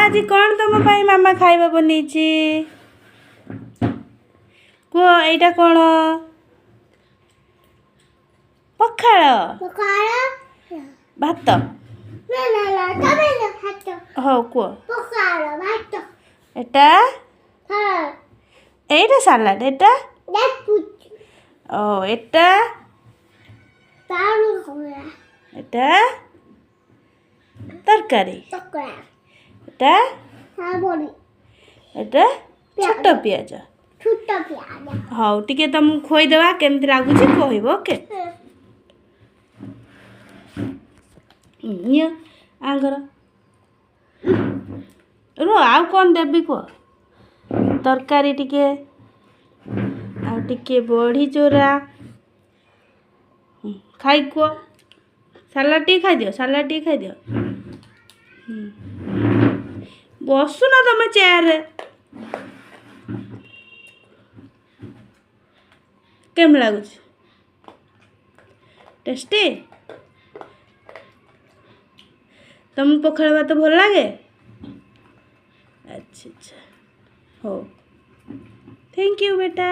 आज कौन तुम पाई मामा खाइबा बनीची कुह एटा कौन पखाळ भात हो कुह एटा एटा सालाड एटा ओ एटा एटा तरकारी एटा एटा छोट पियाज हाँ टिके तुमको खोईदेवा केमती लगुच कह ओके आंगर रो आउ कौन देवी कह तरकारी टिके आ टिके बड़ी चोरा खाई कह सालाड टी खाई दियो सालाड टी खाई दियो बसु ना तुम चेयर केम लगुच टेस्टी तुम पखाल भात भल लगे अच्छा अच्छा हो थैंक यू बेटा।